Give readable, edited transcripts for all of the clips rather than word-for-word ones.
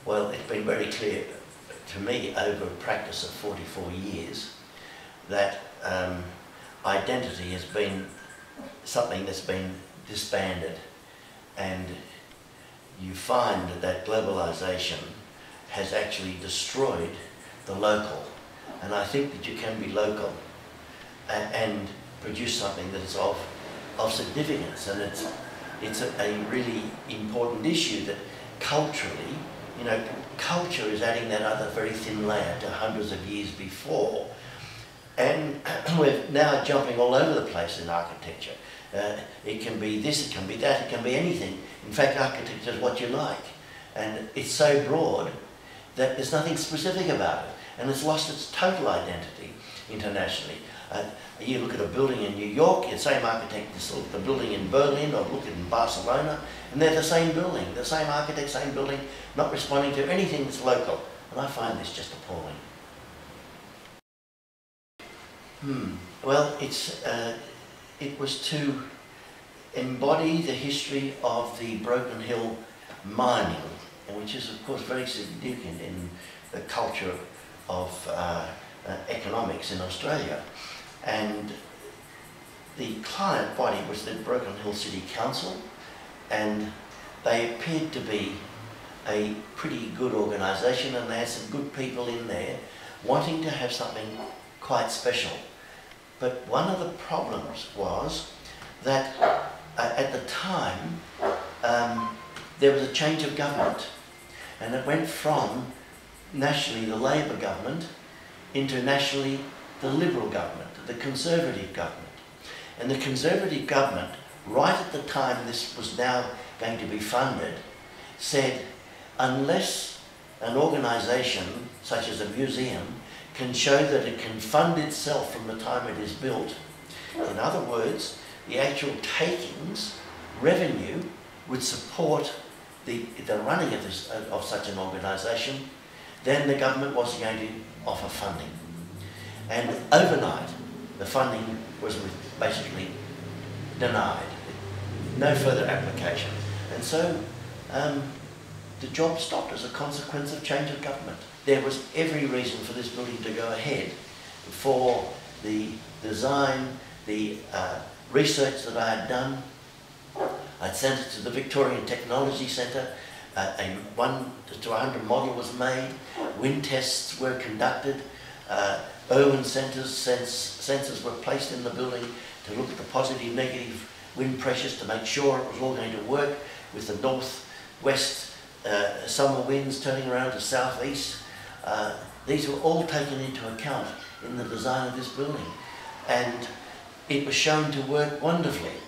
Well, it's been very clear to me over a practice of 44 years that identity has been something that's been disbanded, and you find that globalization has actually destroyed the local. And I think that you can be local and produce something that is of significance, and it's a really important issue that culturally, you know, culture is adding that other very thin layer to hundreds of years before, and we're now jumping all over the place in architecture. It can be this, it can be that, it can be anything. In fact, architecture is what you like, and it's so broad that there's nothing specific about it, and it's lost its total identity internationally. You look at a building in New York, the same architect look at the building in Berlin, or look at it in Barcelona, and they're the same building, the same architect, same building, not responding to anything that's local. And I find this just appalling. Well, it was to embody the history of the Broken Hill mining, which is of course very significant in the culture of economics in Australia. And the client body was the Broken Hill City Council, and they appeared to be a pretty good organisation, and they had some good people in there wanting to have something quite special. But one of the problems was that at the time there was a change of government, and it went from nationally the Labor government into nationally the Liberal government, the Conservative government. And the Conservative government, right at the time this was now going to be funded, said unless an organisation such as a museum can show that it can fund itself from the time it is built, in other words, the actual takings, revenue, would support the running of such an organisation, then the government wasn't going to offer funding. And overnight, the funding was basically denied, no further application. And so the job stopped as a consequence of change of government. There was every reason for this building to go ahead, for the design, the research that I had done. I'd sent it to the Victorian Technology Centre. A 1 to 100 model was made. Wind tests were conducted. Irwin sensors were placed in the building to look at the positive, negative wind pressures to make sure it was all going to work with the north-west summer winds turning around to south-east. These were all taken into account in the design of this building, and it was shown to work wonderfully.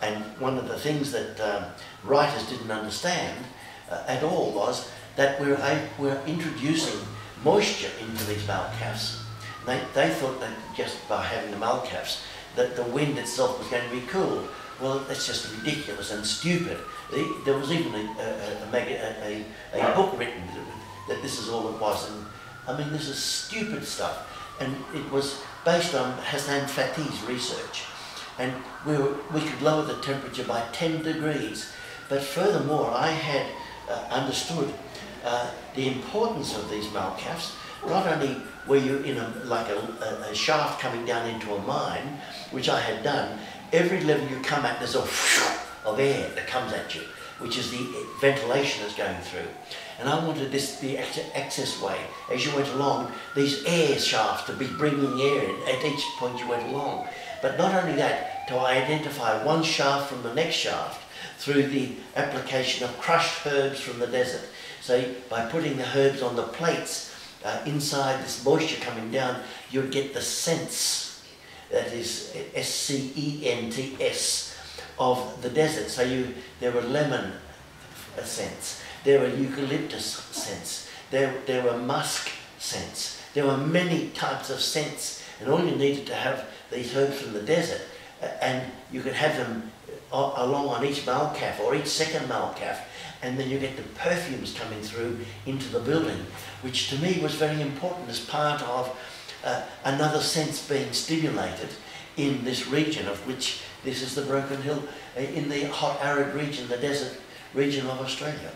And one of the things that writers didn't understand at all was that we're introducing moisture into these malcaps. They thought that just by having the malcaps that the wind itself was going to be cool. Well, that's just ridiculous and stupid. There was even a book written that this is all it was, and I mean, this is stupid stuff. And it was based on Hassan Fatih's research, and we could lower the temperature by 10 degrees. But furthermore, I had understood the importance of these malcaps. Not only were you in a shaft coming down into a mine, which I had done, every level you come at, there's a whoosh of air that comes at you, which is the ventilation that's going through. And I wanted this to be access way. As you went along, these air shafts to be bringing air in at each point you went along. But not only that, to identify one shaft from the next shaft through the application of crushed herbs from the desert. So by putting the herbs on the plates, inside this moisture coming down, you'd get the scents, that is S-C-E-N-T-S, of the desert. So there were lemon scents, there were eucalyptus scents, there were musk scents, there were many types of scents, and all you needed to have these herbs from the desert, and you could have them along on each malcaf or each second malcaf, and then you get the perfumes coming through into the building, which to me was very important as part of another sense being stimulated in this region, of which this is the Broken Hill, in the hot arid region, the desert region of Australia.